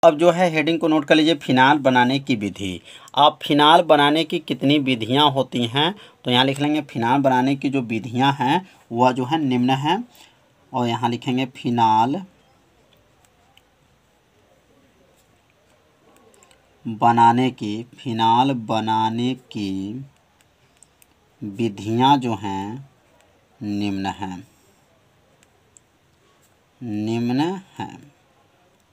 अब जो है हेडिंग को नोट कर लीजिए, फिनाल बनाने की विधि। अब फिनाल बनाने की कितनी विधियां होती हैं, तो यहाँ लिख लेंगे फिनाल बनाने की जो विधियां हैं वह जो है निम्न हैं। और यहाँ लिखेंगे फिनाल बनाने की विधियां जो हैं निम्न हैं।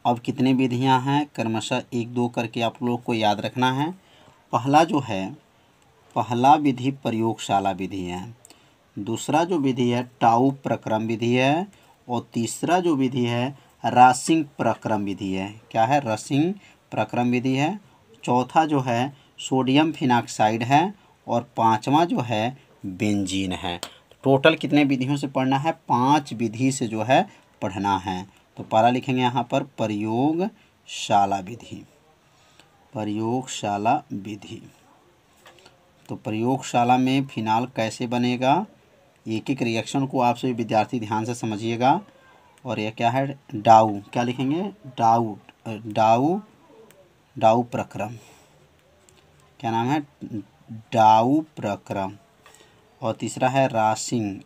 अब कितनी विधियां हैं, क्रमशः 1-2 करके आप लोग को याद रखना है। पहला विधि प्रयोगशाला विधि है, दूसरा जो विधि है टाउ प्रक्रम विधि है, और तीसरा जो विधि है रासिंग प्रक्रम विधि है। क्या है? रासिंग प्रक्रम विधि है। चौथा जो है सोडियम फिनाक्साइड है, और पांचवा जो है बेंजीन है। टोटल कितने विधियों से पढ़ना है? 5 विधि से जो है पढ़ना है। तो पहला लिखेंगे यहाँ पर प्रयोगशाला विधि। तो प्रयोगशाला में फिनाल कैसे बनेगा, एक एक रिएक्शन को आप सभी विद्यार्थी ध्यान से समझिएगा। और यह क्या है? डाउ, क्या लिखेंगे? डाउ प्रक्रम। क्या नाम है? डाउ प्रक्रम। और तीसरा है रासिंग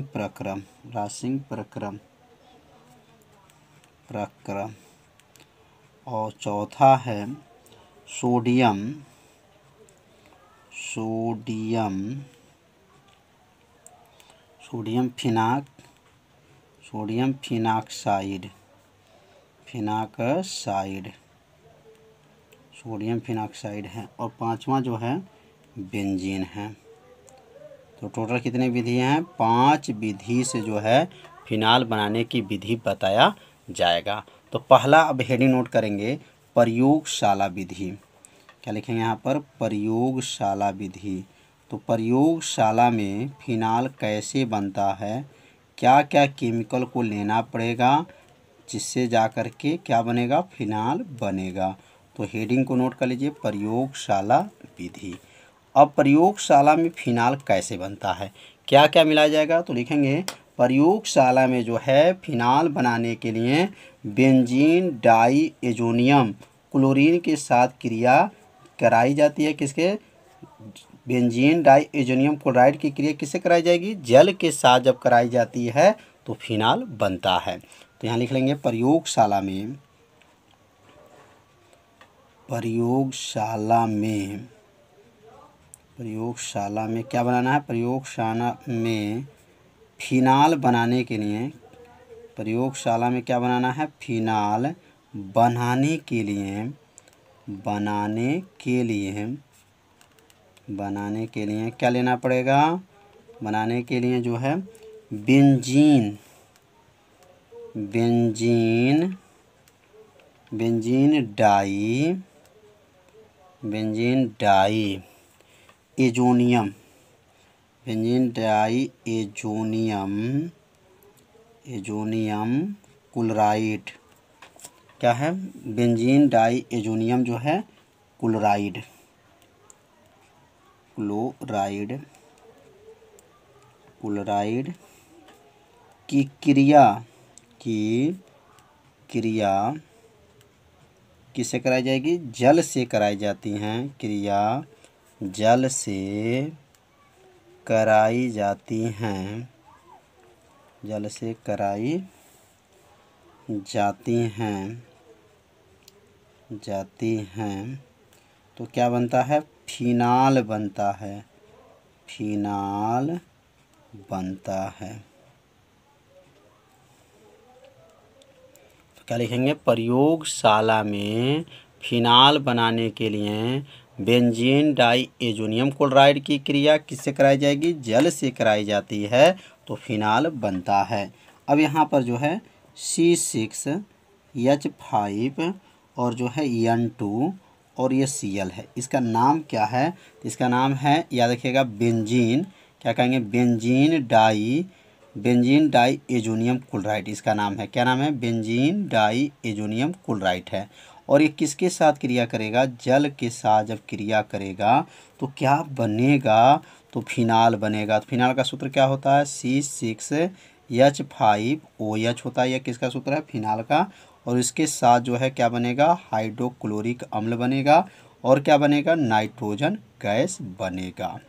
प्रक्रम। और चौथा है सोडियम फिनाक्साइड है। और पांचवा जो है बेंजीन है। तो टोटल कितनी विधि हैं? 5 विधि से जो है फिनाल बनाने की विधि बताया जाएगा। तो पहला अब हेडिंग नोट करेंगे प्रयोगशाला विधि। क्या लिखेंगे यहाँ पर? प्रयोगशाला विधि। तो प्रयोगशाला में फिनाल कैसे बनता है, क्या क्या केमिकल को लेना पड़ेगा, जिससे जा कर के क्या बनेगा? फिनाल बनेगा। तो हेडिंग को नोट कर लीजिए, प्रयोगशाला विधि। अब प्रयोगशाला में फिनाल कैसे बनता है, क्या क्या मिलाया जाएगा, तो लिखेंगे प्रयोगशाला में जो है फिनाल बनाने के लिए बेंजीन डाइएजोनियम क्लोरीन के साथ क्रिया कराई जाती है। किसके? बेंजीन डाइएजोनियम क्लोराइड की क्रिया किससे कराई जाएगी? जल के साथ जब कराई जाती है तो फिनाल बनता है। तो यहाँ लिख लेंगे प्रयोगशाला में क्या बनाना है? प्रयोगशाला में फिनाल बनाने के लिए क्या बनाना है? फिनाल बनाने के लिए क्या लेना पड़ेगा? बनाने के लिए जो है बेंजीन डाइएजोनियम क्लोराइड। क्या है? बेंजीन डाइएजोनियम जो है क्लोराइड की क्रिया किससे कराई जाएगी? जल से कराई जाती हैं। क्रिया जल से कराई जाती हैं। तो क्या बनता है? फिनाल बनता है। तो क्या लिखेंगे? प्रयोगशाला में फिनाल बनाने के लिए बेंजीन डाइएजोनियम क्लोराइड की क्रिया किससे कराई जाएगी? जल से कराई जाती है, तो फिनाल बनता है। अब यहाँ पर जो है C6H5 और जो है N2 और ये Cl है, इसका नाम क्या है? तो इसका नाम है, याद रखिएगा, बेंजीन। क्या कहेंगे? बेंजीन डाइएजोनियम क्लोराइड इसका नाम है। क्या नाम है? बेंजीन डाइएजोनियम क्लोराइड है। और ये किसके साथ क्रिया करेगा? जल के साथ जब क्रिया करेगा तो क्या बनेगा? तो फिनाल बनेगा। तो फिनाल का सूत्र क्या होता है? C6 H5OH होता है, यह किसका सूत्र है? फिनाल का। और इसके साथ जो है क्या बनेगा? हाइड्रोक्लोरिक अम्ल बनेगा और क्या बनेगा? नाइट्रोजन गैस बनेगा।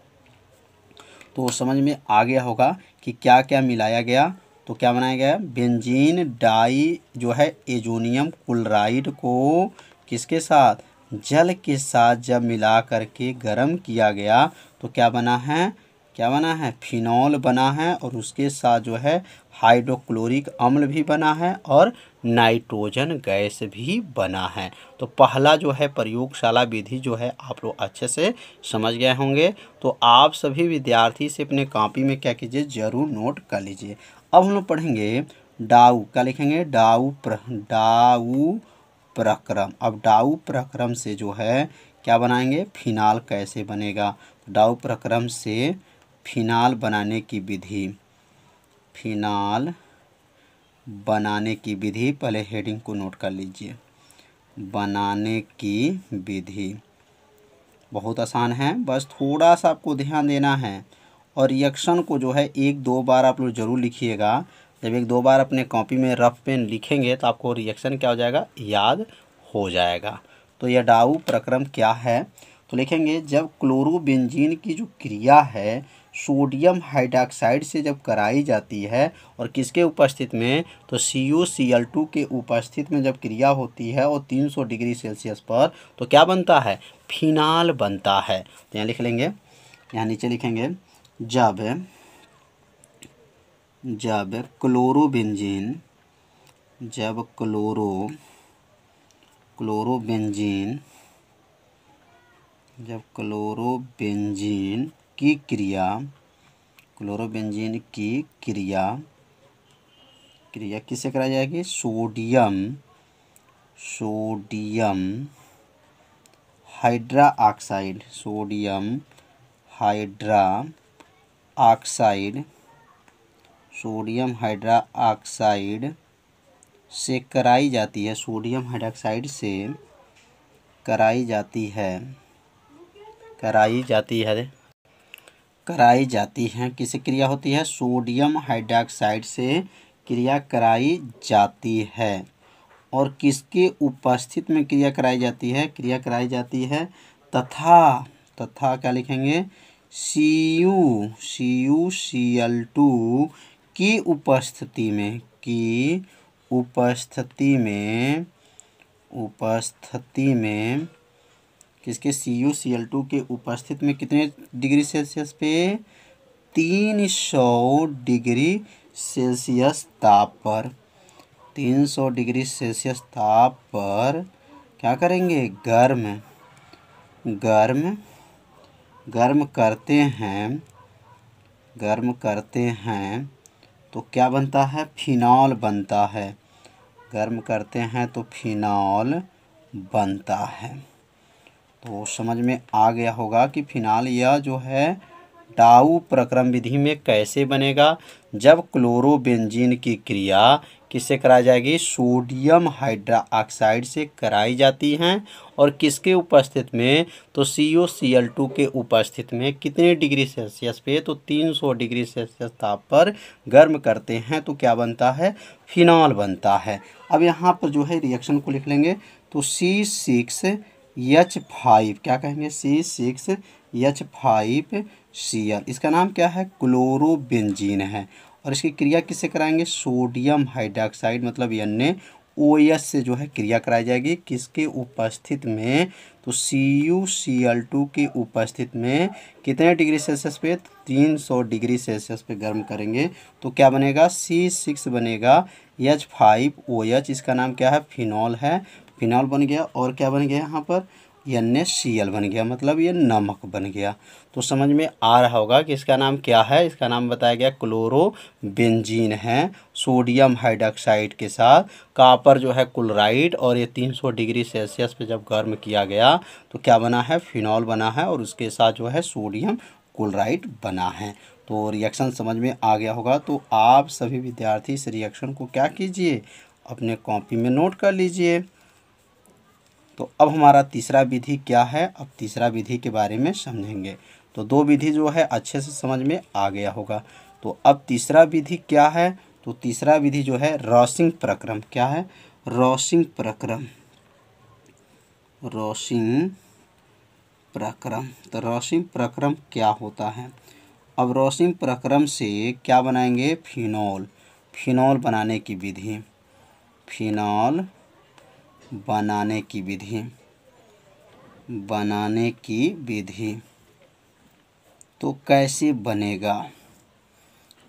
तो समझ में आ गया होगा कि क्या क्या मिलाया गया। तो क्या बनाया गया? बेंजीन डाई जो है एजोनियम क्लोराइड को किसके साथ? जल के साथ जब मिला करके गर्म किया गया तो क्या बना है? क्या बना है? फिनॉल बना है और उसके साथ जो है हाइड्रोक्लोरिक अम्ल भी बना है और नाइट्रोजन गैस भी बना है। तो पहला जो है प्रयोगशाला विधि जो है आप लोग अच्छे से समझ गए होंगे। तो आप सभी विद्यार्थी से अपने कॉपी में क्या कीजिए? ज़रूर नोट कर लीजिए। अब हम लोग पढ़ेंगे डाउ। क्या लिखेंगे? डाउ प्रक्रम। अब डाउ प्रक्रम से जो है क्या बनाएंगे? फिनाल कैसे बनेगा? डाउ प्रक्रम से फिनाल बनाने की विधि, फिनाल बनाने की विधि, पहले हेडिंग को नोट कर लीजिए। बनाने की विधि बहुत आसान है, बस थोड़ा सा आपको ध्यान देना है। और रिएक्शन को जो है 1-2 बार आप लोग ज़रूर लिखिएगा। जब 1-2 बार अपने कॉपी में रफ पेन लिखेंगे तो आपको रिएक्शन क्या हो जाएगा? याद हो जाएगा। तो यह डाउ प्रक्रम क्या है? तो लिखेंगे जब क्लोरोबेंजीन की जो क्रिया है सोडियम हाइड्रॉक्साइड से जब कराई जाती है और किसके उपस्थित में? तो CuCl2 के उपस्थित में जब क्रिया होती है और 300 डिग्री सेल्सियस पर, तो क्या बनता है? फिनाल बनता है। तो यहाँ लिख लेंगे, यहाँ नीचे लिखेंगे जब क्लोरोबेंजीन की क्रिया किससे कराई जाएगी? सोडियम हाइड्रोक्साइड से कराई जाती है। सोडियम हाइड्रोक्साइड से कराई जाती है। किससे क्रिया होती है? सोडियम हाइड्रोक्साइड से क्रिया कराई जाती है। और किसके उपस्थित में क्रिया कराई जाती है? क्रिया कराई जाती है तथा क्या लिखेंगे? CuCl2 की उपस्थिति में किसके? CuCl2 के उपस्थिति में कितने डिग्री सेल्सियस पे? 300 डिग्री सेल्सियस ताप पर। 300 डिग्री सेल्सियस ताप पर क्या करेंगे? गर्म करते हैं तो क्या बनता है? फिनॉल बनता है। गर्म करते हैं तो फिनॉल बनता है। तो समझ में आ गया होगा कि फिनाल यह जो है डाउ प्रक्रम विधि में कैसे बनेगा। जब क्लोरोबेंजीन की क्रिया किससे कराई जाएगी? सोडियम हाइड्रोक्साइड से कराई जाती हैं और किसके उपस्थित में? तो CuCl2 के उपस्थित में कितने डिग्री सेल्सियस पे? तो 300 डिग्री सेल्सियस ताप पर गर्म करते हैं तो क्या बनता है? फिनॉल बनता है। अब यहाँ पर जो है रिएक्शन को लिख लेंगे। तो C6H5 क्या कहेंगे? C6H5Cl, इसका नाम क्या है? क्लोरोबेंजीन है। और इसकी क्रिया किससे कराएंगे? सोडियम हाइड्रोक्साइड मतलब NaOH से जो है क्रिया कराई जाएगी। किसके उपस्थित में? तो CuCl2 के उपस्थित में कितने डिग्री सेल्सियस पे? 300 डिग्री सेल्सियस पे गर्म करेंगे तो क्या बनेगा? C6 बनेगा H5OH, इसका नाम क्या है? फिनॉल है। फिनॉल बन गया और क्या बन गया? यहाँ पर NaCl बन गया, मतलब ये नमक बन गया। तो समझ में आ रहा होगा कि इसका नाम क्या है। इसका नाम बताया गया क्लोरोबेंजीन है। सोडियम हाइड्रोक्साइड के साथ कॉपर जो है क्लोराइड, और ये 300 डिग्री सेल्सियस पे जब गर्म किया गया तो क्या बना है? फिनॉल बना है और उसके साथ जो है सोडियम क्लोराइड बना है। तो रिएक्शन समझ में आ गया होगा। तो आप सभी विद्यार्थी इस रिएक्शन को क्या कीजिए? अपने कॉपी में नोट कर लीजिए। तो अब हमारा तीसरा विधि क्या है? अब तीसरा विधि के बारे में समझेंगे। तो 2 विधि जो है अच्छे से समझ में आ गया होगा। तो अब तीसरा विधि क्या है? तो तीसरा विधि जो है रॉसिंग प्रक्रम। क्या है? रॉसिंग प्रक्रम। रॉसिंग प्रक्रम। तो रॉसिंग प्रक्रम क्या होता है? अब रॉसिंग प्रक्रम से क्या बनाएंगे? फिनॉल। फिनॉल बनाने की विधि। फिनॉल बनाने की विधि। बनाने की विधि तो कैसे बनेगा?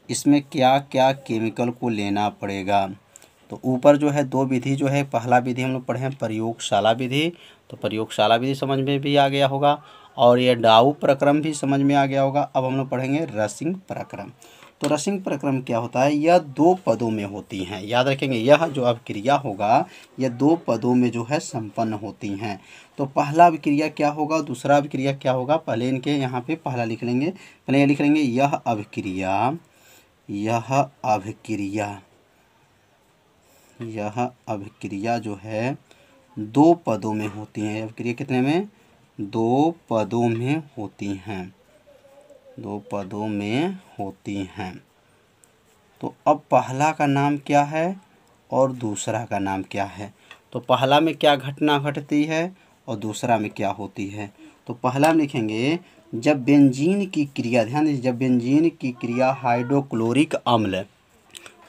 इसमें क्या क्या केमिकल को लेना पड़ेगा? तो ऊपर जो है दो विधि जो है, पहला विधि हम लोग पढ़े हैं प्रयोगशाला विधि, तो प्रयोगशाला विधि समझ में भी आ गया होगा, और ये डाउ प्रक्रम भी समझ में आ गया होगा। अब हम लोग पढ़ेंगे रसिंग प्रक्रम। तो रसिंग प्रक्रम क्या होता है? यह दो पदों में होती हैं। याद रखेंगे, यह जो अभिक्रिया होगा यह दो पदों में जो है संपन्न होती हैं। तो पहला अभिक्रिया क्या होगा, दूसरा अभिक्रिया क्या होगा? पहले इनके यहाँ पे पहला लिख लेंगे। पहले ये लिख लेंगे यह अभिक्रिया, यह अभिक्रिया, यह अभिक्रिया जो है दो पदों में होती हैं। अभिक्रिया कितने में? दो पदों में होती हैं। दो पदों में होती हैं। तो अब पहला का नाम क्या है और दूसरा का नाम क्या है? तो पहला में क्या घटना घटती है और दूसरा में क्या होती है? तो पहला में लिखेंगे जब बेंजीन की क्रिया, ध्यान दीजिए, जब बेंजीन की क्रिया हाइड्रोक्लोरिक अम्ल,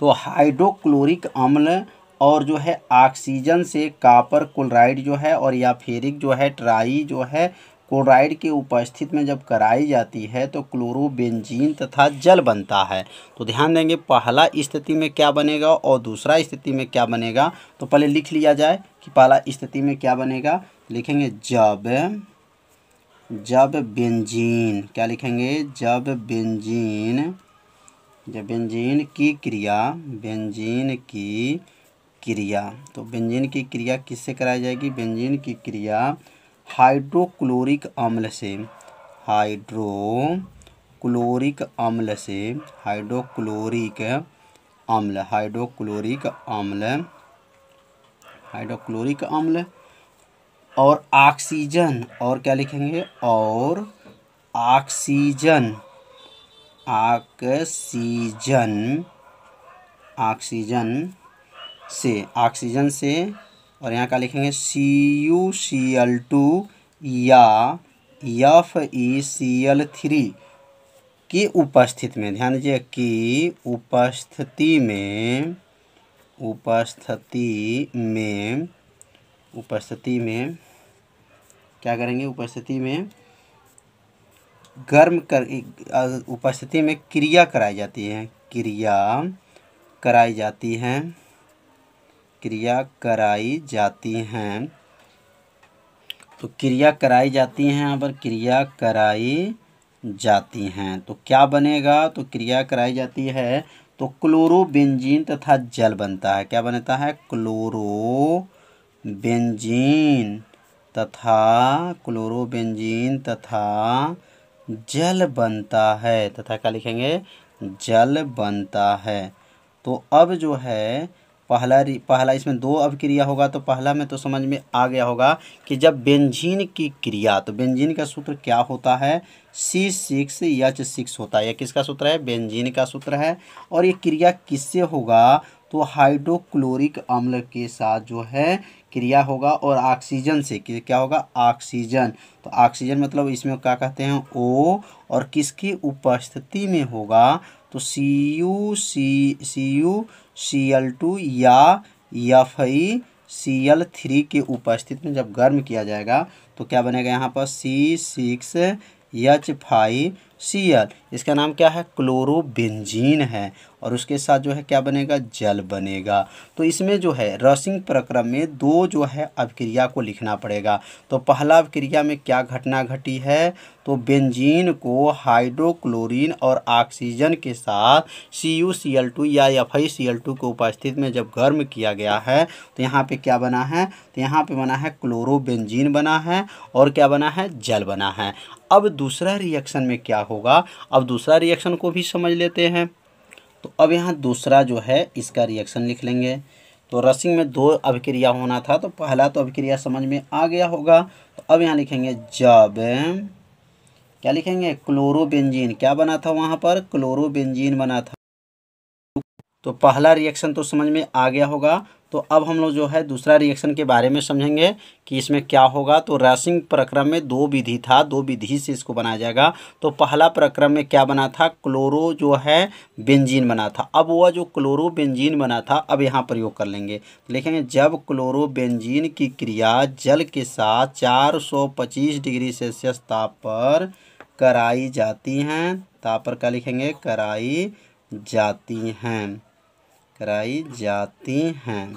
तो हाइड्रोक्लोरिक अम्ल और जो है ऑक्सीजन से कॉपर क्लोराइड जो है और या फेरिक जो है ट्राई जो है क्लोराइड के उपस्थित में जब कराई जाती है तो क्लोरोबेंजीन तथा जल बनता है। तो ध्यान देंगे पहला स्थिति में क्या बनेगा और दूसरा स्थिति में क्या बनेगा। तो पहले लिख लिया जाए कि पहला स्थिति में क्या बनेगा। लिखेंगे जब बेंजीन, क्या लिखेंगे? जब बेंजीन की क्रिया, बेंजीन की क्रिया, तो बेंजीन की क्रिया किससे कराई जाएगी? बेंजीन की क्रिया हाइड्रोक्लोरिक अम्ल से, हाइड्रोक्लोरिक अम्ल से, हाइड्रोक्लोरिक अम्ल, हाइड्रोक्लोरिक अम्ल, हाइड्रोक्लोरिक अम्ल और ऑक्सीजन, और क्या लिखेंगे? और ऑक्सीजन, ऑक्सीजन, ऑक्सीजन से, ऑक्सीजन से, और यहाँ का लिखेंगे CuCl2 या FeCl3 की उपस्थिति में, ध्यान दीजिए कि उपस्थिति में क्या करेंगे? उपस्थिति में उपस्थिति में क्रिया कराई जाती है, क्रिया कराई जाती हैं, क्रिया कराई जाती हैं। तो क्रिया कराई जाती हैं, यहाँ पर क्रिया कराई जाती हैं तो क्या बनेगा? तो क्रिया कराई जाती है तो क्लोरोबेंजीन तथा जल बनता है। क्या बनता है? क्लोरोबेंजीन तथा जल बनता है, तथा क्या लिखेंगे? जल बनता है। तो अब जो है पहला इसमें दो अभिक्रिया होगा, तो पहला में तो समझ में आ गया होगा कि जब बेंजीन की क्रिया, तो बेंजीन का सूत्र क्या होता है? C6H6 होता है। यह किसका सूत्र है? बेंजीन का सूत्र है। और ये क्रिया किससे होगा? तो हाइड्रोक्लोरिक अम्ल के साथ जो है क्रिया होगा और ऑक्सीजन से, क्या होगा? ऑक्सीजन। तो ऑक्सीजन मतलब इसमें क्या कहते हैं? O, और किसकी उपस्थिति में होगा? तो CuCl2 या FeCl3 के उपस्थिति में जब गर्म किया जाएगा तो क्या बनेगा? यहाँ पर C6H5Cl, इसका नाम क्या है? क्लोरोबेंजीन है, और उसके साथ जो है क्या बनेगा? जल बनेगा। तो इसमें जो है रसिंग प्रक्रम में दो जो है अभिक्रिया को लिखना पड़ेगा। तो पहला अभिक्रिया में क्या घटना घटी है? तो बेंजीन को हाइड्रोक्लोरीन और ऑक्सीजन के साथ CuCl2 या FeCl2 को उपस्थिति में जब गर्म किया गया है तो यहाँ पे क्या बना है? तो यहाँ पे बना है क्लोरोबेंजीन बना है, और क्या बना है? जल बना है। अब दूसरा रिएक्शन में क्या होगा? अब दूसरा रिएक्शन को भी समझ लेते हैं। तो अब यहाँ दूसरा जो है इसका रिएक्शन लिख लेंगे। तो रसिंग में दो अभिक्रिया होना था, तो पहला तो अभिक्रिया समझ में आ गया होगा। तो अब यहाँ लिखेंगे क्या लिखेंगे, क्लोरोबेंजीन। क्या बना था वहाँ पर, क्लोरोबेंजीन बना था। तो पहला रिएक्शन तो समझ में आ गया होगा। तो अब हम लोग जो है दूसरा रिएक्शन के बारे में समझेंगे कि इसमें क्या होगा। तो रासिंग प्रक्रम में दो विधि था, दो विधि से इसको बनाया जाएगा। तो पहला प्रक्रम में क्या बना था, क्लोरो जो है बेंजीन बना था। अब वह जो क्लोरो बेंजीन बना था अब यहाँ प्रयोग कर लेंगे। लिखेंगे जब क्लोरो बेंजीन की क्रिया जल के साथ 425 डिग्री सेल्सियस ताप पर कराई जाती हैं, ताप पर क्या लिखेंगे, कराई जाती हैं, कराई जाती हैं,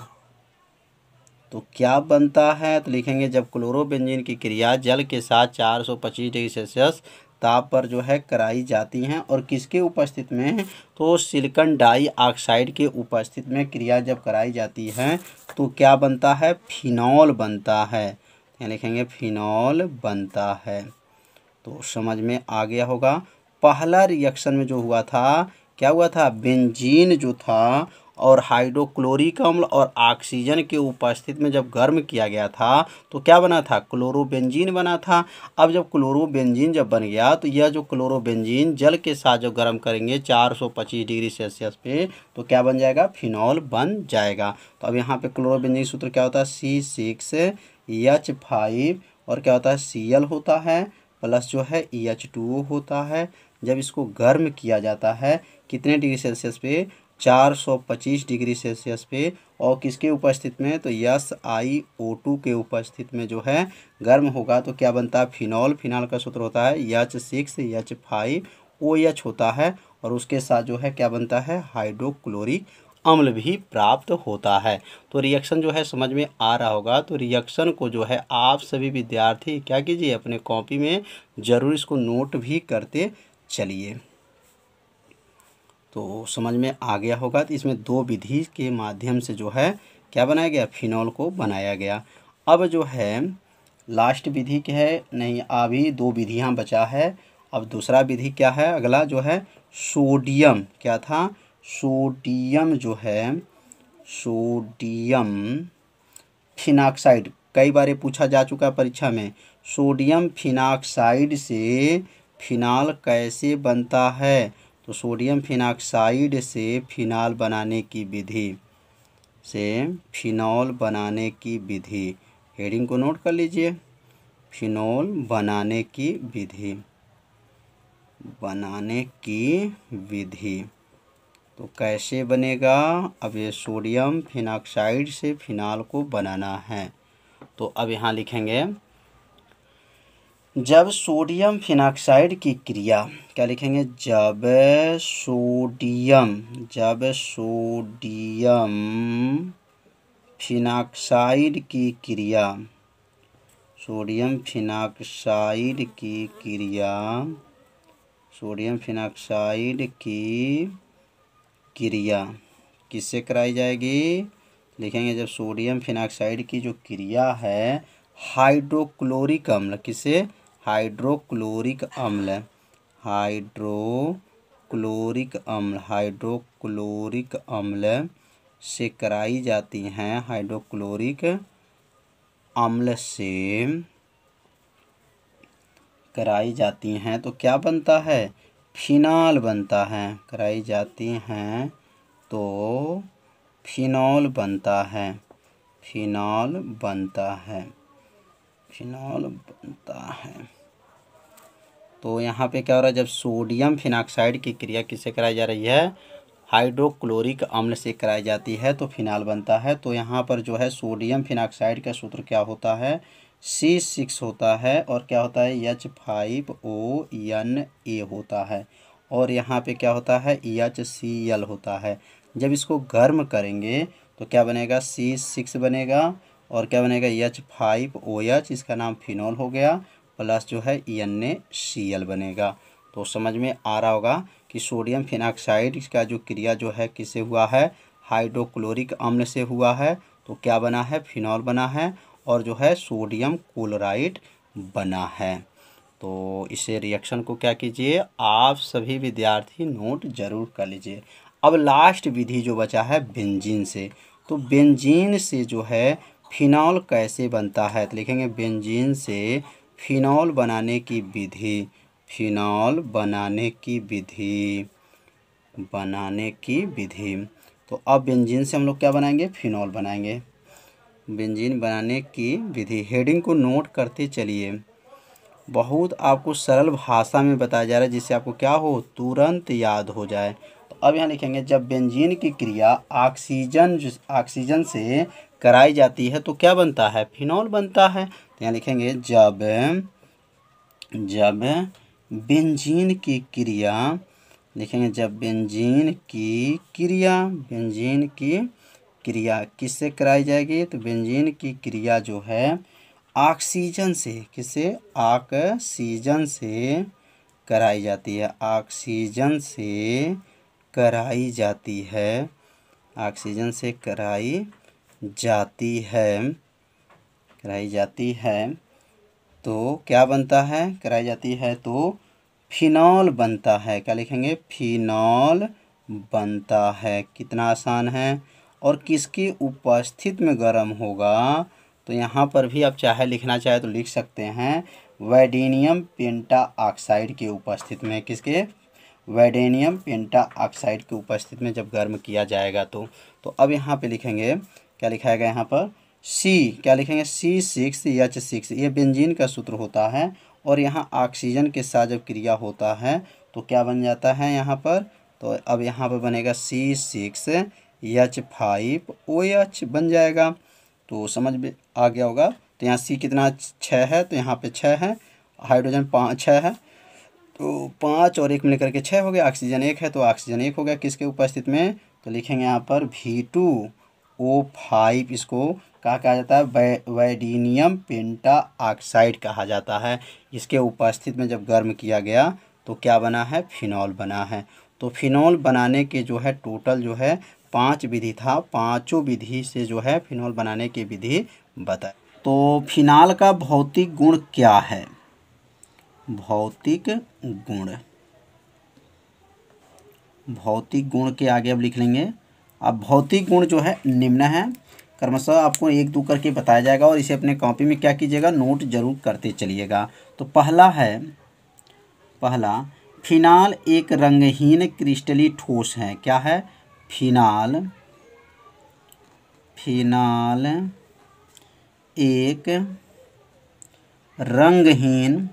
तो क्या बनता है। तो लिखेंगे जब क्लोरोबेंजीन की क्रिया जल के साथ 425 डिग्री सेल्सियस ताप पर जो है कराई जाती हैं और किसके उपस्थित में, तो सिलिकॉन डाइऑक्साइड के उपस्थित में क्रिया जब कराई जाती है तो क्या बनता है, फिनॉल बनता है। यहाँ लिखेंगे फिनॉल बनता है। तो समझ में आ गया होगा। पहला रिएक्शन में जो हुआ था, क्या हुआ था, बेंजीन जो था और हाइड्रोक्लोरिक अम्ल और ऑक्सीजन के उपस्थित में जब गर्म किया गया था तो क्या बना था, क्लोरोबेंजीन बना था। अब जब क्लोरोबेंजीन जब बन गया तो यह जो क्लोरोबेंजीन जल के साथ जब गर्म करेंगे 425 डिग्री सेल्सियस पे तो क्या बन जाएगा, फिनॉल बन जाएगा। तो अब यहाँ पे क्लोरोबेंजीन सूत्र क्या होता है, C6H5 और क्या होता है, Cl होता है प्लस जो है EH2O होता है। जब इसको गर्म किया जाता है कितने डिग्री सेल्सियस पे, 425 डिग्री सेल्सियस पे, और किसके उपस्थित में, तो SiO2 के उपस्थित में जो है गर्म होगा तो क्या बनता है, फिनॉल। फिनॉल का सूत्र होता है H6H5OH होता है और उसके साथ जो है क्या बनता है, हाइड्रोक्लोरिक अम्ल भी प्राप्त होता है। तो रिएक्शन जो है समझ में आ रहा होगा। तो रिएक्शन को जो है आप सभी विद्यार्थी क्या कीजिए, अपने कॉपी में ज़रूर इसको नोट भी करते चलिए। तो समझ में आ गया होगा। तो इसमें दो विधि के माध्यम से जो है क्या बनाया गया, फिनॉल को बनाया गया। अब जो है लास्ट विधि क्या है, नहीं अभी दो विधियां बचा है। अब दूसरा विधि क्या है, अगला जो है सोडियम, क्या था, सोडियम जो है, सोडियम फिनाक्साइड, कई बार ये पूछा जा चुका है परीक्षा में। सोडियम फिनाक्साइड से फिनाल कैसे बनता है, तो सोडियम फिनाक्साइड से फिनाल बनाने की विधि, से फिनॉल बनाने की विधि, हेडिंग को नोट कर लीजिए, फिनॉल बनाने की विधि, बनाने की विधि। तो कैसे बनेगा, अब ये सोडियम फिनाक्साइड से फिनाल को बनाना है। तो अब यहाँ लिखेंगे जब सोडियम फिनाक्साइड की क्रिया, क्या लिखेंगे, जब सोडियम फिनाक्साइड की क्रिया, सोडियम फिनाक्साइड की क्रिया, सोडियम फिनाक्साइड की क्रिया किससे कराई जाएगी, लिखेंगे जब सोडियम फिनाक्साइड की जो क्रिया है हाइड्रोक्लोरिक अम्ल, किसे, हाइड्रोक्लोरिक अम्ल, हाइड्रोक्लोरिक अम्ल, हाइड्रोक्लोरिक अम्ल से कराई जाती हैं, हाइड्रोक्लोरिक अम्ल से कराई जाती हैं तो क्या बनता है, फिनॉल बनता है। कराई जाती हैं तो फिनॉल बनता है, फिनॉल बनता है, फिनॉल बनता है। तो यहाँ पे क्या हो रहा है, जब सोडियम फिनाक्साइड की क्रिया किससे कराई जा रही है, हाइड्रोक्लोरिक अम्ल से कराई जाती है तो फिनाल बनता है। तो यहाँ पर जो है सोडियम फिनाक्साइड का सूत्र क्या होता है, C6 होता है और क्या होता है H5ONA होता है और यहाँ पे क्या होता है HCl होता है। जब इसको गर्म करेंगे तो क्या बनेगा, C6 बनेगा और क्या बनेगा H5OH, इसका नाम फिनॉल हो गया, प्लस जो है NaCl बनेगा। तो समझ में आ रहा होगा कि सोडियम फिनाक्साइड का जो क्रिया जो है किससे हुआ है, हाइड्रोक्लोरिक अम्ल से हुआ है तो क्या बना है, फिनॉल बना है और जो है सोडियम क्लोराइड बना है। तो इसे रिएक्शन को क्या कीजिए, आप सभी विद्यार्थी नोट जरूर कर लीजिए। अब लास्ट विधि जो बचा है बेंजीन से, तो बेंजीन से जो है फिनॉल कैसे बनता है, तो लिखेंगे बेंजीन से फिनॉल बनाने की विधि, फिनॉल बनाने की विधि। तो अब बेंजीन से हम लोग क्या बनाएंगे, फिनॉल बनाएंगे। बेंजीन बनाने की विधि, हेडिंग को नोट करते चलिए। बहुत आपको सरल भाषा में बताया जा रहा है जिससे आपको क्या हो, तुरंत याद हो जाए। तो अब यहाँ लिखेंगे जब बेंजीन की क्रिया ऑक्सीजन से कराई जाती है तो क्या बनता है, फिनॉल बनता है। तो यहाँ लिखेंगे जब बेंजीन की क्रिया, लिखेंगे जब बेंजीन की क्रिया किससे कराई जाएगी, तो बेंजीन की क्रिया जो है ऑक्सीजन से, किससे, ऑक्सीजन से कराई जाती है, ऑक्सीजन से कराई जाती है, ऑक्सीजन से कराई जाती है तो क्या बनता है, कराई जाती है तो फिनॉल बनता है। क्या लिखेंगे, फिनॉल बनता है। कितना आसान है। और किसकी उपस्थिति में गर्म होगा, तो यहाँ पर भी आप चाहे लिखना चाहे तो लिख सकते हैं, वैडेनियम पेंटा ऑक्साइड की उपस्थिति में। किसके, वैडेनियम पेंटा ऑक्साइड की उपस्थिति में जब गर्म किया जाएगा तो अब यहाँ पे लिखेंगे, क्या लिखाएगा यहाँ पर, क्या लिखेंगे, C6H6। ये बेंजीन का सूत्र होता है और यहाँ ऑक्सीजन के साथ जब क्रिया होता है तो क्या बन जाता है यहाँ पर, तो अब यहाँ पर बनेगा C6H5OH बन जाएगा। तो समझ में आ गया होगा। तो यहाँ C कितना, 6 है, तो यहाँ पे 6 है, हाइड्रोजन 6 है, तो 5 और 1 मिलकर के 6 हो गया। ऑक्सीजन 1 है तो ऑक्सीजन 1 हो गया किसके उपस्थिति में, तो लिखेंगे यहाँ पर V2O5। इसको क्या कहा जाता है, वैडीनियम पेंटा ऑक्साइड कहा जाता है। इसके उपस्थिति में जब गर्म किया गया तो क्या बना है, फिनॉल बना है। तो फिनॉल बनाने के जो है टोटल जो है 5 विधि था, पाँचों विधि से जो है फिनॉल बनाने की विधि बताए। तो फिनॉल का भौतिक गुण क्या है, भौतिक गुण के आगे अब लिख लेंगे। अब भौतिक गुण जो है निम्न है, क्रमशः आपको 1-2 करके बताया जाएगा और इसे अपने कॉपी में क्या कीजिएगा, नोट जरूर करते चलिएगा। तो पहला फिनॉल एक रंगहीन क्रिस्टली ठोस है। क्या है, फिनॉल एक रंगहीन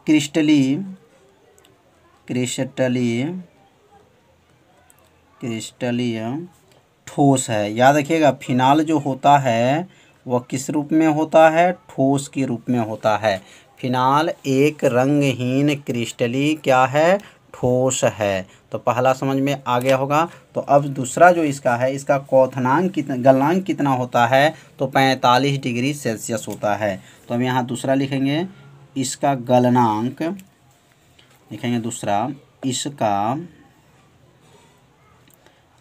क्रिस्टली ठोस है। याद रखिएगा, फिनॉल जो होता है वह किस रूप में होता है, ठोस के रूप में होता है। फिनॉल एक रंगहीन क्रिस्टली क्या है, ठोस है। तो पहला समझ में आ गया होगा। तो अब दूसरा जो इसका है, इसका गलनांक कितना होता है, तो 45 डिग्री सेल्सियस होता है। तो हम यहाँ दूसरा लिखेंगे, इसका गलनांक लिखेंगे, दूसरा इसका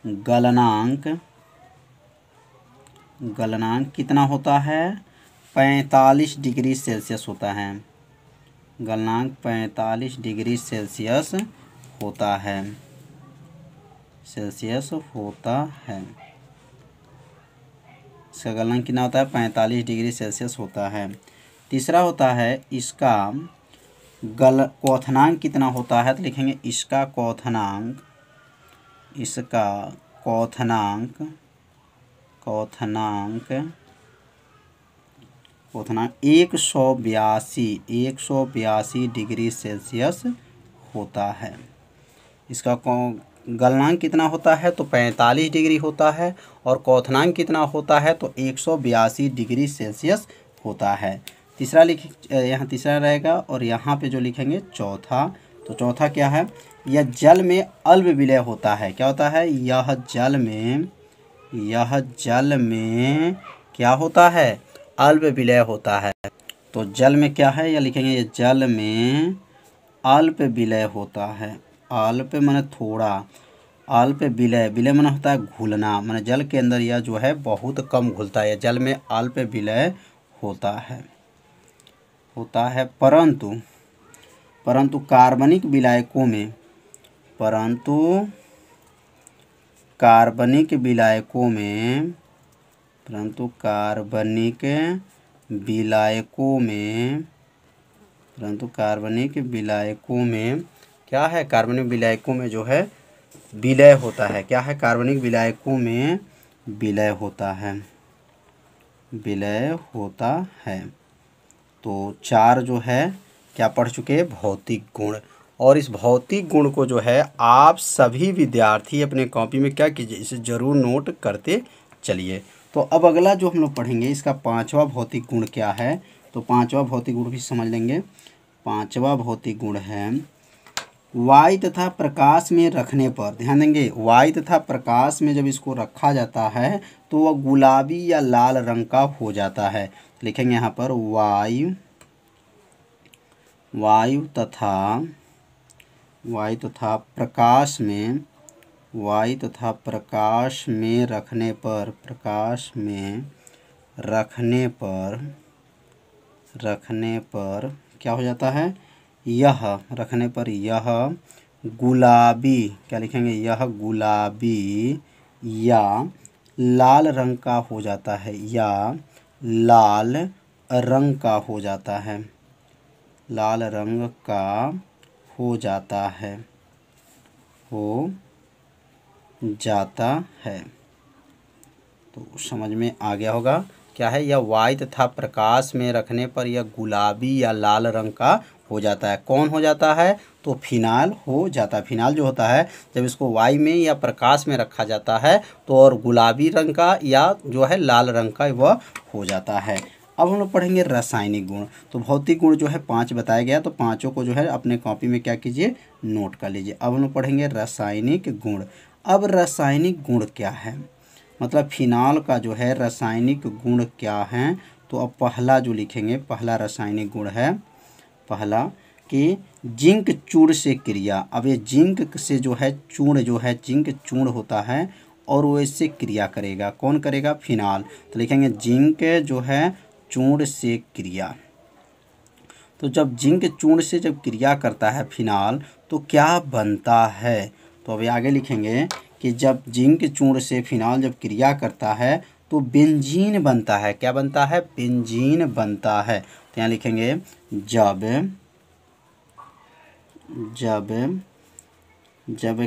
गलनांक कितना होता है, 45 डिग्री सेल्सियस होता है। गलनांक 45 डिग्री सेल्सियस होता है, इसका गलनांक कितना होता है, 45 डिग्री सेल्सियस होता है। तीसरा होता है इसका क्वथनांक कितना होता है, तो लिखेंगे इसका क्वथनांक 182 डिग्री सेल्सियस होता है। इसका गलनांक कितना होता है, तो 45 डिग्री होता है और क्वथनांक कितना होता है, तो 182 डिग्री सेल्सियस होता है। तीसरा यहाँ तीसरा रहेगा और यहाँ पे जो लिखेंगे चौथा, तो चौथा क्या है, यह जल में अल्प विलय होता है। क्या होता है, यह जल में क्या होता है, अल्प विलय होता है। तो जल में क्या है, यह लिखेंगे, ये जल में अल्प विलय होता है। अल्प माने थोड़ा, अल्प विलय माने होता है घुलना, माने जल के अंदर यह जो है बहुत कम घुलता है, जल में अल्प विलय होता है। परंतु कार्बनिक विलायकों विलायकों में, परंतु कार्बनिक विलायकों में क्या है, कार्बनिक विलायकों में जो है विलय होता है। क्या है, कार्बनिक विलायकों में विलय होता है, विलय होता है। तो 4 जो है क्या पढ़ चुके हैं, भौतिक गुण। और इस भौतिक गुण को जो है आप सभी विद्यार्थी अपने कॉपी में क्या कीजिए, इसे ज़रूर नोट करते चलिए। तो अब अगला जो हम लोग पढ़ेंगे, इसका 5वां भौतिक गुण क्या है। तो 5वां भौतिक गुण भी समझ लेंगे। 5वां भौतिक गुण है वायु तथा प्रकाश में रखने पर, ध्यान देंगे, वायु तथा प्रकाश में जब इसको रखा जाता है तो वह गुलाबी या लाल रंग का हो जाता है। लिखेंगे यहाँ पर वायु तथा प्रकाश में, वायु तथा प्रकाश में रखने पर, प्रकाश में रखने पर क्या हो जाता है, यह रखने पर यह गुलाबी, क्या लिखेंगे, यह गुलाबी या लाल रंग का हो जाता है, या लाल रंग का हो जाता है, लाल रंग का हो जाता है, हो जाता है। तो समझ में आ गया होगा क्या है, यह वायु तथा प्रकाश में रखने पर यह गुलाबी या लाल रंग का हो जाता है। कौन हो जाता है, तो फिनाल हो जाता है। फिनाल जो होता है जब इसको वायु में या प्रकाश में रखा जाता है तो और गुलाबी रंग का या जो है लाल रंग का वह हो जाता है। अब हम लोग पढ़ेंगे रासायनिक गुण। तो भौतिक गुण जो है 5 बताया गया, तो 5 को जो है अपने कॉपी में क्या कीजिए, नोट कर लीजिए। अब हम लोग पढ़ेंगे रासायनिक गुण। अब रासायनिक गुण क्या है, मतलब फिनाल का जो है रासायनिक गुण क्या है। तो अब पहला जो लिखेंगे, पहला रासायनिक गुण है, पहला कि जिंक चूर्ण से क्रिया। अब ये जिंक से जो है चूर्ण, जो है जिंक चूर्ण होता है और वो इससे क्रिया करेगा। कौन करेगा, फिनाल। तो लिखेंगे जिंक जो है चूर्ण से क्रिया। तो जब जिंक चूर्ण से जब क्रिया करता है फिनाल तो क्या बनता है। तो अभी आगे लिखेंगे कि जब जिंक चूर्ण से फिनाल जब क्रिया करता है तो बेंजीन बनता है। क्या बनता है, बेंजीन बनता है। तो यहाँ लिखेंगे जब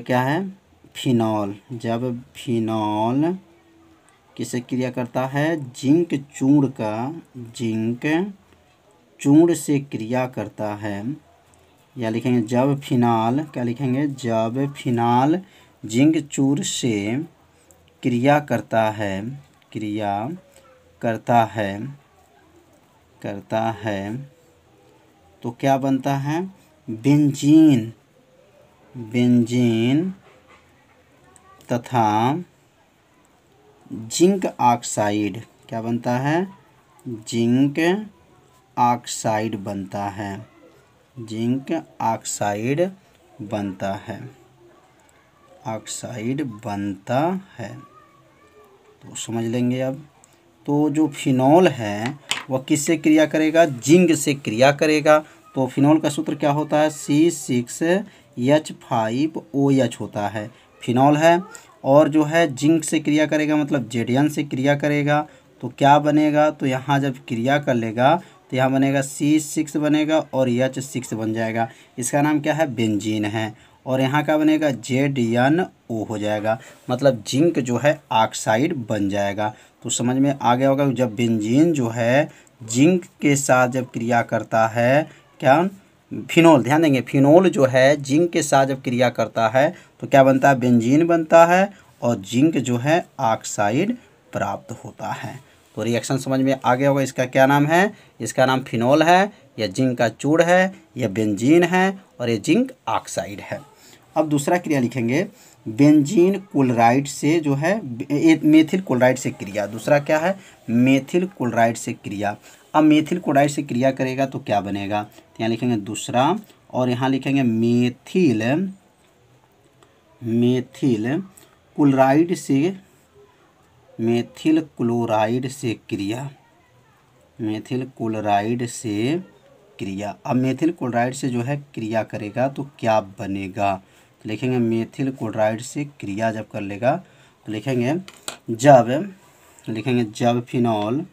क्या है, फिनॉल, जब फिनॉल किससे क्रिया करता है, जिंक चूर्ण का, जिंक चूर्ण से क्रिया करता है। या लिखेंगे जब फिनाल, क्या लिखेंगे, जब फिनाल जिंक चूर्ण से क्रिया करता है, क्रिया करता है तो क्या बनता है, बेंजीन, बेंजीन तथा जिंक ऑक्साइड। क्या बनता है, जिंक ऑक्साइड बनता है, जिंक ऑक्साइड बनता है, ऑक्साइड बनता है। तो समझ लेंगे अब। तो जो फिनॉल है वह किससे क्रिया करेगा, जिंक से क्रिया करेगा। तो फिनॉल का सूत्र क्या होता है, C6H5OH होता है, फिनॉल है। और जो है जिंक से क्रिया करेगा मतलब Zn से क्रिया करेगा तो क्या बनेगा, तो यहाँ जब क्रिया कर लेगा तो यहाँ बनेगा C6 बनेगा और H6 बन जाएगा। इसका नाम क्या है, बेंजीन है। और यहाँ का बनेगा ZnO हो जाएगा, मतलब जिंक जो है ऑक्साइड बन जाएगा। तो समझ में आ गया होगा, जब बेंजीन जो है जिंक के साथ जब क्रिया करता है, क्या, फिनॉल, ध्यान देंगे, फिनॉल जो है जिंक के साथ जब क्रिया करता है तो क्या बनता है, बेंजीन बनता है और जिंक जो है ऑक्साइड प्राप्त होता है। तो रिएक्शन समझ में आ गया होगा, इसका क्या नाम है, इसका नाम फिनॉल है, या जिंक का चूर्ण है, या बेंजीन है, और ये जिंक ऑक्साइड है। अब दूसरा क्रिया लिखेंगे, बेंजीन क्लोराइड से जो है मेथिल क्लोराइड से क्रिया। दूसरा क्या है, मेथिल क्लोराइड से क्रिया। अब मेथिल क्लोराइड से क्रिया करेगा तो क्या बनेगा, तो यहाँ लिखेंगे दूसरा, और यहाँ लिखेंगे मेथिल क्लोराइड से, मेथिल क्लोराइड से क्रिया, मेथिल क्लोराइड से क्रिया। अब मेथिल क्लोराइड से जो है क्रिया करेगा तो क्या बनेगा, तो लिखेंगे मेथिल क्लोराइड से क्रिया जब कर लेगा तो लिखेंगे जब फिनॉल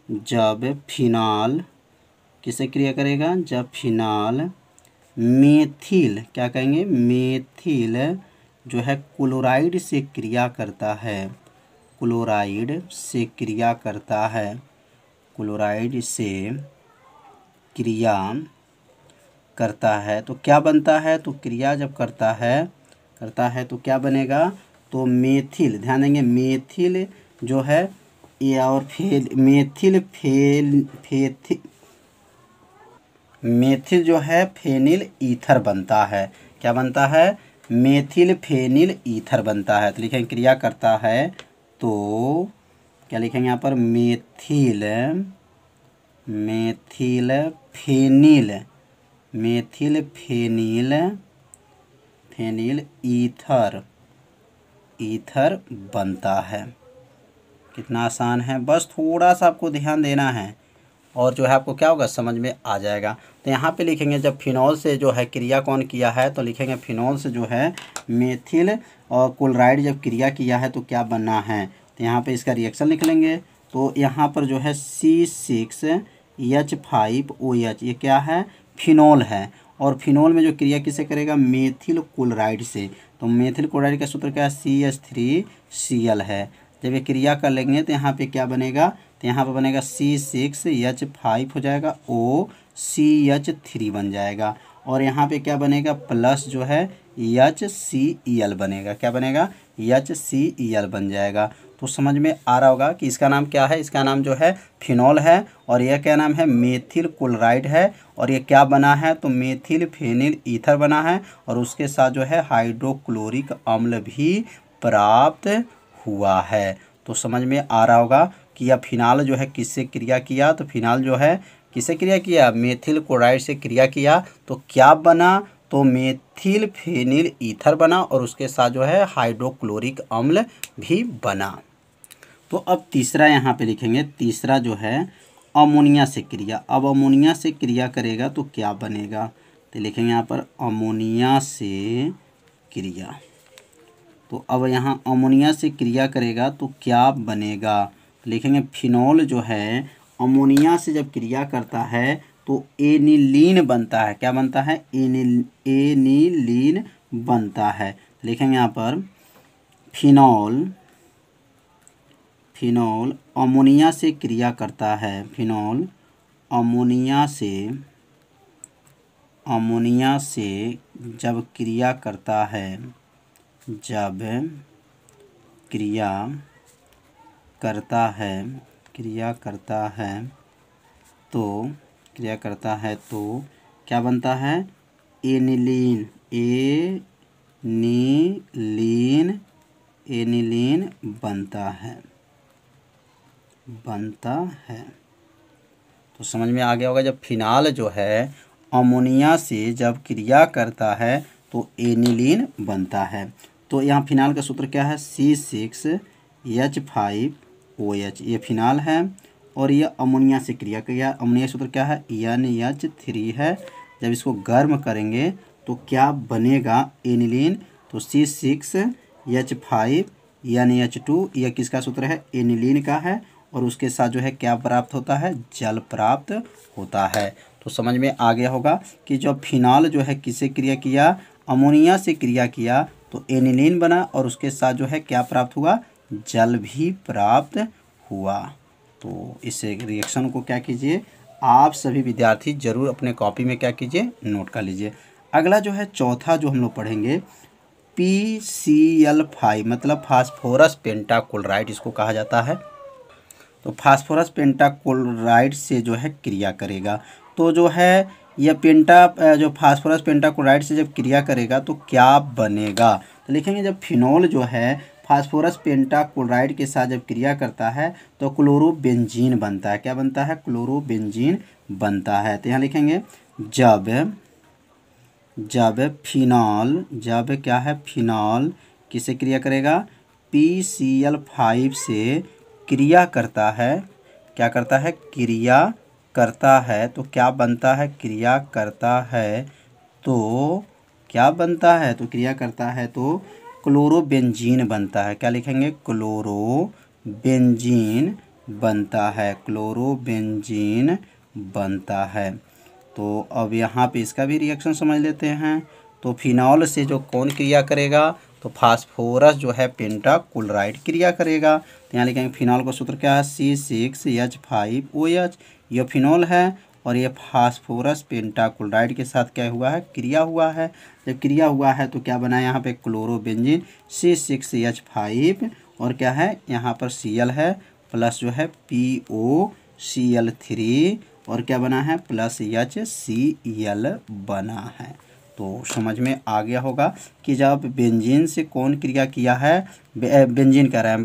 जब फिनॉल किससे क्रिया करेगा, जब फिनॉल मेथिल, क्या कहेंगे, मेथिल जो है क्लोराइड से क्रिया करता है, क्लोराइड से क्रिया करता है, क्लोराइड से क्रिया करता है तो क्या बनता है, तो क्रिया जब करता है तो क्या बनेगा, तो मेथिल, ध्यान देंगे मेथिल जो है ये और मेथिल जो है फेनिल ईथर बनता है, क्या बनता है, मेथिल फेनिल ईथर बनता है। तो लिखेंगे क्रिया करता है तो क्या लिखेंगे यहाँ पर, methyl phenyl, methyl phenyl ether बनता है। कितना आसान है, बस थोड़ा सा आपको ध्यान देना है और जो है आपको क्या होगा, समझ में आ जाएगा। तो यहाँ पे लिखेंगे जब फिनॉल से जो है क्रिया कौन किया है, तो लिखेंगे फिनॉल से जो है मेथिल और क्लोराइड जब क्रिया किया है तो क्या बना है, तो यहाँ पे इसका रिएक्शन लिख लेंगे। तो यहाँ पर जो है C6H5OH ये क्या है, फिनॉल है, और फिनॉल में जो क्रिया किससे करेगा, मेथिल क्लोराइड से। तो मेथिल क्लोराइड का सूत्र क्या है, CH3Cl है। जब ये क्रिया कर लेंगे तो यहाँ पे क्या बनेगा, तो यहाँ पर बनेगा C6H5 हो जाएगा, OCH3 बन जाएगा, और यहाँ पे क्या बनेगा, प्लस जो है HCl बनेगा, क्या बनेगा, HCl बन जाएगा। तो समझ में आ रहा होगा कि इसका नाम क्या है, इसका नाम जो है फिनॉल है, और यह क्या नाम है, मेथिल क्लोराइड है, और ये क्या बना है, तो मेथिल फेनिल ईथर बना है, और उसके साथ जो है हाइड्रोक्लोरिक अम्ल भी प्राप्त हुआ है। तो समझ में आ रहा होगा कि यह फिनाल जो है किससे क्रिया किया, तो फिनाल जो है किससे क्रिया किया, मेथिल क्लोराइड से क्रिया किया, तो क्या बना, तो मेथिल फेनिल ईथर बना, और उसके साथ जो है हाइड्रोक्लोरिक अम्ल भी बना। तो अब तीसरा यहाँ पे लिखेंगे, तीसरा जो है अमोनिया से क्रिया। अब अमोनिया से क्रिया करेगा तो क्या बनेगा, तो लिखेंगे यहाँ पर अमोनिया से क्रिया। तो अब यहाँ अमोनिया से क्रिया करेगा तो क्या बनेगा, लिखेंगे फिनॉल जो है अमोनिया से जब क्रिया करता है तो एनिलीन बनता है, क्या बनता है, एनिलीन बनता है। लिखेंगे यहाँ पर फिनॉल अमोनिया से क्रिया करता है, फिनॉल अमोनिया से जब क्रिया करता है, जब क्रिया करता है तो क्या बनता है, एनिलीन बनता है। तो समझ में आ गया होगा, जब फिनाल जो है अमोनिया से जब क्रिया करता है तो एनिलीन बनता है। तो यहाँ फिनाल का सूत्र क्या है, C6H5OH ये फिनाल है, और ये अमोनिया से क्रिया किया, अमोनिया सूत्र क्या है, NH3 है। जब इसको गर्म करेंगे तो क्या बनेगा, एनिलीन। तो C6H5NH2 यह किसका सूत्र है, एनिलीन का है, और उसके साथ जो है क्या प्राप्त होता है, जल प्राप्त होता है। तो समझ में आ गया होगा कि जब फिनाल जो है किससे क्रिया किया, अमोनिया से क्रिया किया तो एनिलीन बना, और उसके साथ जो है क्या प्राप्त हुआ, जल भी प्राप्त हुआ। तो इस रिएक्शन को क्या कीजिए, आप सभी विद्यार्थी जरूर अपने कॉपी में क्या कीजिए, नोट कर लीजिए। अगला जो है चौथा जो हम लोग पढ़ेंगे PCl5 मतलब फास्फोरस पेंटाक्लोराइड इसको कहा जाता है। तो फास्फोरस पेंटाक्लोराइड से जो है क्रिया करेगा, तो जो है यह जो फास्फोरस पेंटाक्लोराइड से जब क्रिया करेगा तो क्या बनेगा, तो लिखेंगे जब फिनॉल जो है फास्फोरस पेंटाक्लोराइड के साथ जब क्रिया करता है तो क्लोरोबेंजीन बनता है, क्या बनता है, क्लोरोबेंजीन बनता है। तो यहाँ लिखेंगे जब क्या है, फिनॉल किससे क्रिया करेगा, PCl5 से क्रिया करता है, क्या करता है, क्रिया करता है तो क्या बनता है, क्रिया करता है तो क्या बनता है, तो क्रिया करता है तो क्लोरोबेंजीन बनता है। क्या लिखेंगे, क्लोरोबेंजीन बनता है, क्लोरोबेंजीन बनता है। तो अब यहाँ पे इसका भी रिएक्शन समझ लेते हैं। तो फिनॉल से जो कौन क्रिया करेगा, तो फास्फोरस जो है पेंटाक्लोराइड क्रिया करेगा। तो यहाँ लिखेंगे फिनॉल का सूत्र क्या है, C6H5OH। यह फिनॉल है और ये फास्फोरस पेंटाक्लोराइड के साथ क्या हुआ है, क्रिया हुआ है। जब क्रिया हुआ है तो क्या बना है यहाँ पे, क्लोरोबेंजीन C6H5 और क्या है यहाँ पर Cl है प्लस जो है POCl3 और क्या बना है प्लस HCl बना है। तो समझ में आ गया होगा कि जब बेंजीन से कौन क्रिया किया है, बेंजीन कह रहे हैं,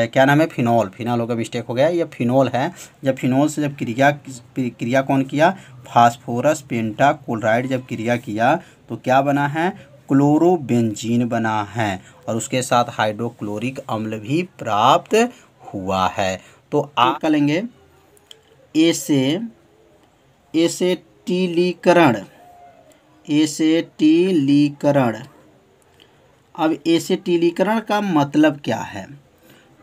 क्या नाम है, फिनॉल, फिनॉल होगा, मिस्टेक हो गया, ये फिनॉल है। जब फिनॉल से जब क्रिया कौन किया, फास्फोरस पेंटाक्लोराइड जब क्रिया किया तो क्या बना है, क्लोरोबेंजीन बना है और उसके साथ हाइड्रोक्लोरिक अम्ल भी प्राप्त हुआ है। तो आप क्या लेंगे, एसेटिलीकरण। अब एसेटिलीकरण का मतलब क्या है,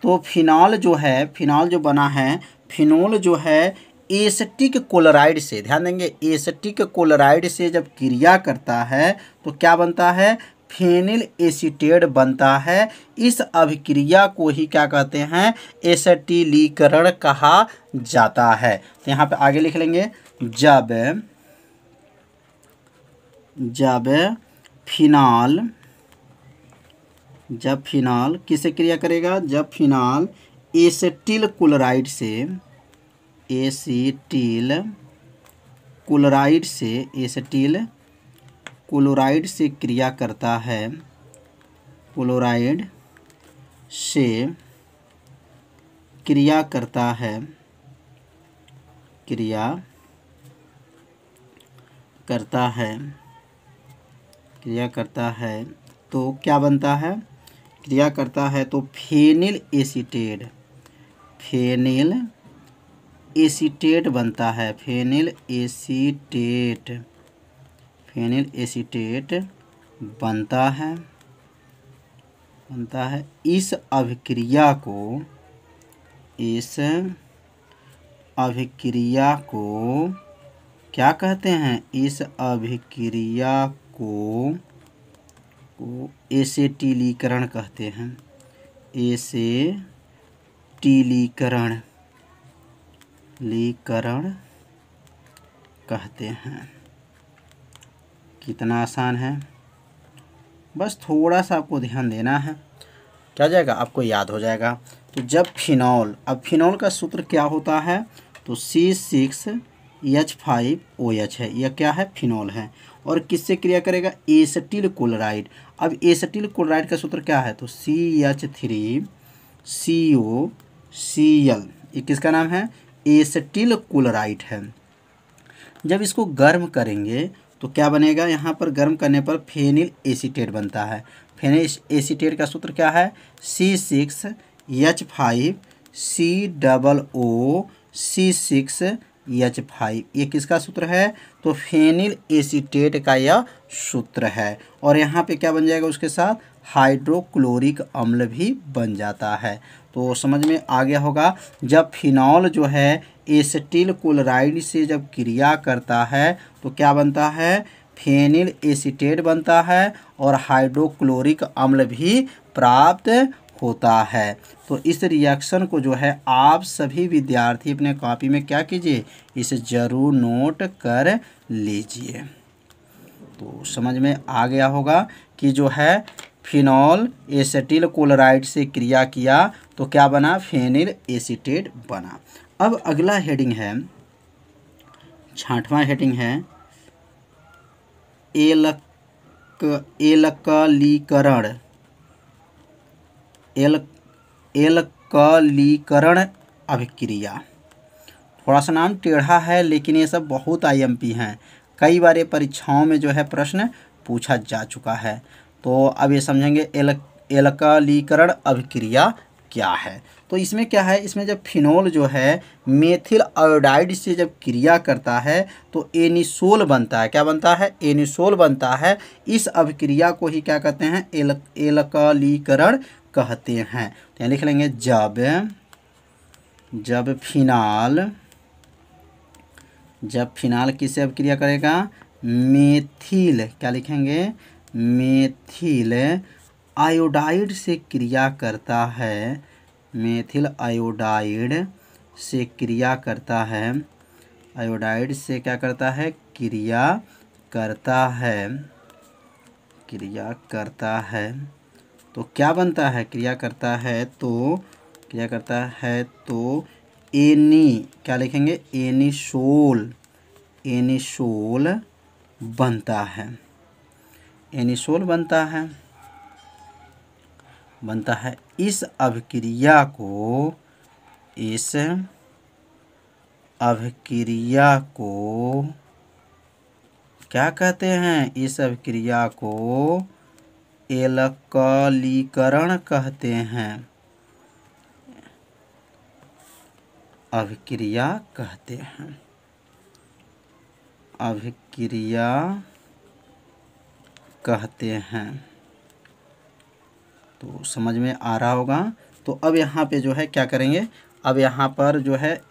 तो फिनॉल जो है, फिनॉल जो बना है, फिनॉल जो है एसिटिक क्लोराइड से, ध्यान देंगे, एसिटिक क्लोराइड से जब क्रिया करता है तो क्या बनता है, फेनिल एसीटेट बनता है। इस अभिक्रिया को ही क्या कहते हैं, एसिटिलीकरण कहा जाता है। तो यहाँ पे आगे लिख लेंगे, जब फिनॉल किससे क्रिया करेगा, जब फिनॉल एसिटिल क्लोराइड से क्रिया करता है, क्लोराइड से क्रिया करता है तो क्या बनता है, क्रिया करता है तो फेनिल एसीटेट बनता है, फेनिल एसीटेट बनता है। इस अभिक्रिया को क्या कहते हैं, इस अभिक्रिया को एसेटिलीकरण कहते हैं, एसेटिलीकरण कहते हैं। कितना आसान है, बस थोड़ा सा आपको ध्यान देना है, क्या जाएगा, आपको याद हो जाएगा। तो जब फिनॉल, अब फिनॉल का सूत्र क्या होता है, तो C6H5OH है, यह क्या है, फिनॉल है और किससे क्रिया करेगा, एसिटिल क्लोराइड। अब एसिटिल क्लोराइड का सूत्र क्या है, तो CH3COCl, ये किसका नाम है, एसिटिल क्लोराइड है। जब इसको गर्म करेंगे तो क्या बनेगा, यहाँ पर गर्म करने पर फेनिल एसीटेट बनता है। फेनिल एसीटेट का सूत्र क्या है, C6H5COO6H5, ये किसका सूत्र है, तो फेनिल एसीटेट का यह सूत्र है। और यहाँ पे क्या बन जाएगा, उसके साथ हाइड्रोक्लोरिक अम्ल भी बन जाता है। तो समझ में आ गया होगा, जब फिनॉल जो है एसिटिल क्लोराइड से जब क्रिया करता है तो क्या बनता है, फेनिल एसीटेट बनता है और हाइड्रोक्लोरिक अम्ल भी प्राप्त होता है। तो इस रिएक्शन को जो है आप सभी विद्यार्थी अपने कॉपी में क्या कीजिए, इसे ज़रूर नोट कर लीजिए। तो समझ में आ गया होगा कि जो है फिनॉल एसिटिल क्लोराइड से क्रिया किया तो क्या बना, फेनिल एसीटेट बना। अब अगला हेडिंग है, 6वां हेडिंग है एल्कलीकरण अभिक्रिया। थोड़ा सा नाम टेढ़ा है लेकिन ये सब बहुत आईएमपी हैं, कई बार ये परीक्षाओं में जो है प्रश्न पूछा जा चुका है। तो अब ये समझेंगे एल्कलीकरण अभिक्रिया क्या है। तो इसमें क्या है, इसमें जब फिनॉल जो है मेथिल आयोडाइड से जब क्रिया करता है तो एनिसोल बनता है, क्या बनता है, एनिसोल बनता है। इस अभिक्रिया को ही क्या कहते हैं, एल्कलीकरण कहते हैं। तो यहाँ लिख लेंगे, जब फिनाल किससे अभिक्रिया करेगा, मेथिल, क्या लिखेंगे, मेथिल आयोडाइड से क्रिया करता है, मेथिल आयोडाइड से क्रिया करता है, आयोडाइड से क्या करता है, क्रिया करता है। तो क्या बनता है, क्रिया करता है तो क्या लिखेंगे, एनिसोल बनता है, इस अभिक्रिया को क्या कहते हैं, इस अभिक्रिया को एल्कलीकरण कहते हैं, अभिक्रिया कहते हैं। तो समझ में आ रहा होगा। तो अब यहाँ पे जो है क्या करेंगे, अब यहाँ पर जो है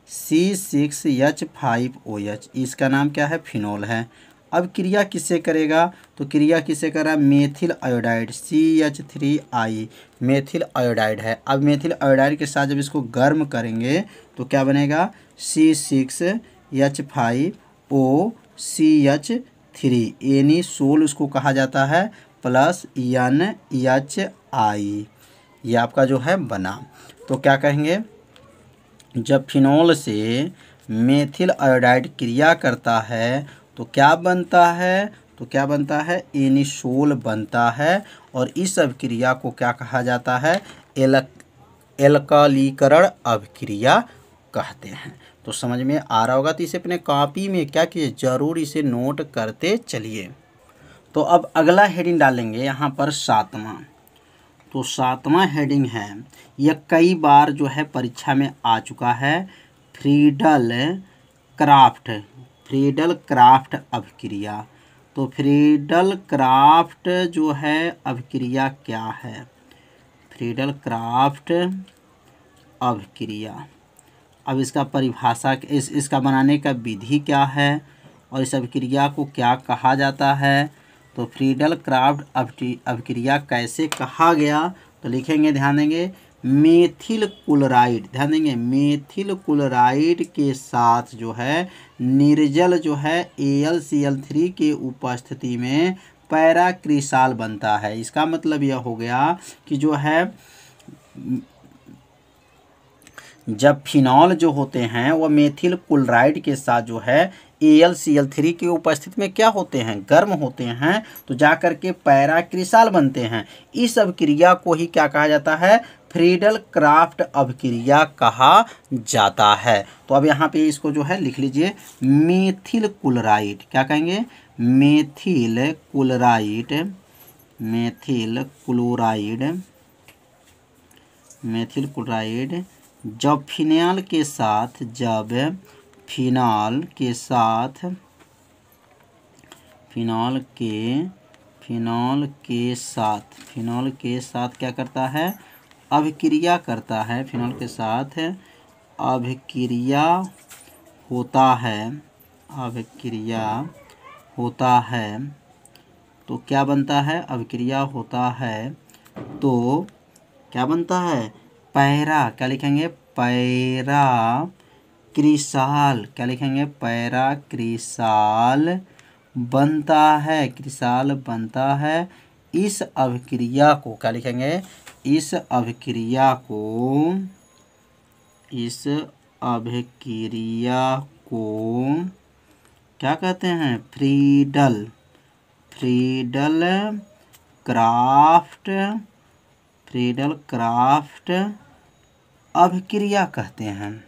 C6H5OH, इसका नाम क्या है, फिनोल है। अब क्रिया किससे करेगा, तो क्रिया किससे कर रहा है, methyl iodide, CH3I methyl iodide है। अब मेथिल आयोडाइड के साथ जब इसको गर्म करेंगे तो क्या बनेगा, C6H5OCH3, एनिसोल उसको कहा जाता है, प्लस NHI, ये आपका जो है बना। तो क्या कहेंगे, जब फिनोल से मेथिल आयोडाइड क्रिया करता है तो क्या बनता है, एनिसोल बनता है। और इस अभिक्रिया को क्या कहा जाता है, एल्कलीकरण अभिक्रिया कहते हैं। तो समझ में आ रहा होगा। तो इसे अपने कॉपी में क्या कीजिए, जरूर इसे नोट करते चलिए। तो अब अगला हेडिंग डालेंगे यहाँ पर 7वां। तो 7वां हेडिंग है, यह कई बार जो है परीक्षा में आ चुका है, फ्रीडल क्राफ्ट अभिक्रिया। तो फ्रीडल क्राफ्ट जो है अभिक्रिया क्या है, फ्रीडल क्राफ्ट अभिक्रिया। अब इसका परिभाषा, इसका बनाने का विधि क्या है और इस अभिक्रिया को क्या कहा जाता है। तो फ्रीडल क्राफ्ट अभिक्रिया कैसे कहा गया, तो लिखेंगे, ध्यान देंगे, मेथिल क्लोराइड के साथ जो है निर्जल जो है AlCl3 के उपस्थिति में पैराक्रिसाल बनता है। इसका मतलब यह हो गया कि जो है जब फिनॉल जो होते हैं वह मेथिल क्लोराइड के साथ जो है AlCl3 की उपस्थिति में क्या होते हैं, गर्म होते हैं, तो जाकर के पैराक्रिसाल बनते हैं। इस अभिक्रिया को ही क्या कहा जाता है, फ्रीडल क्राफ्ट अभिक्रिया कहा जाता है। तो अब यहाँ पे इसको जो है लिख लीजिए, मेथिल क्लोराइड, क्या कहेंगे, मेथिल क्लोराइड जब फिनाल के साथ क्या करता है, अभिक्रिया करता है, फिनॉल के साथ अभिक्रिया होता है तो क्या बनता है, अभिक्रिया होता है तो क्या बनता है, क्या लिखेंगे, पैराक्रिसाल, क्या लिखेंगे, पैराक्रिसाल बनता है। इस अभिक्रिया को क्या लिखेंगे, इस अभिक्रिया को क्या कहते हैं, फ्रीडल क्राफ्ट अभिक्रिया कहते हैं,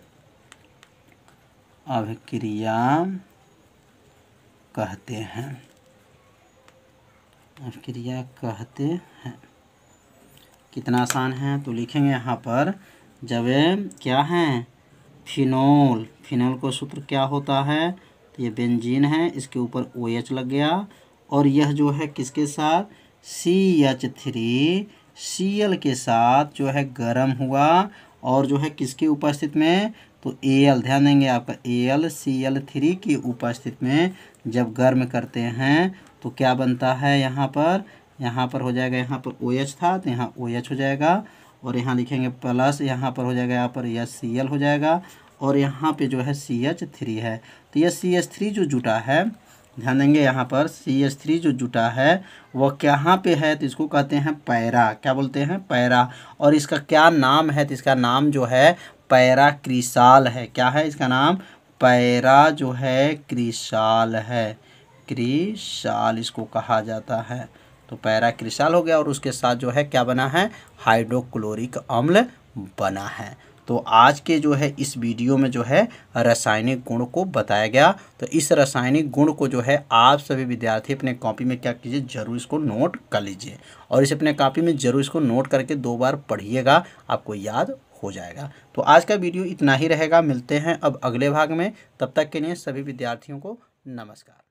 कितना आसान है। तो लिखेंगे यहाँ पर, जब क्या है, फिनोल को सूत्र क्या होता है, तो ये बेंजीन है, इसके ऊपर OH लग गया और यह जो है किसके साथ, CH3Cl के साथ जो है गर्म हुआ और जो है किसकी उपस्थिति में, तो Al, ध्यान देंगे आपका AlCl3 की उपस्थिति में जब गर्म करते हैं तो क्या बनता है, यहाँ पर हो जाएगा, यहाँ पर OH था तो यहाँ OH हो जाएगा, और यहाँ लिखेंगे प्लस, यहाँ पर हो जाएगा, यहाँ पर HCl हो जाएगा, और यहाँ पे जो है CH3 है। तो यह CH3 जो जुटा है, ध्यान देंगे यहाँ पर CH3 जो जुटा है वह कहाँ पे है, तो इसको कहते हैं पैरा। क्या बोलते हैं, पैरा। और इसका क्या नाम है, तो इसका नाम जो है पैरा क्रिसाल है। क्या है इसका नाम, पैरा जो है क्रिसाल है, क्रिसाल इसको कहा जाता है। तो पैरा क्रिसाल हो गया, और उसके साथ जो है क्या बना है, हाइड्रोक्लोरिक अम्ल बना है। तो आज के जो है इस वीडियो में जो है रासायनिक गुण को बताया गया। तो इस रासायनिक गुण को जो है आप सभी विद्यार्थी अपने कॉपी में क्या कीजिए, जरूर इसको नोट कर लीजिए, और इसे अपने कॉपी में जरूर इसको नोट करके 2 बार पढ़िएगा, आपको याद हो जाएगा। तो आज का वीडियो इतना ही रहेगा, मिलते हैं अब अगले भाग में। तब तक के लिए सभी विद्यार्थियों को नमस्कार।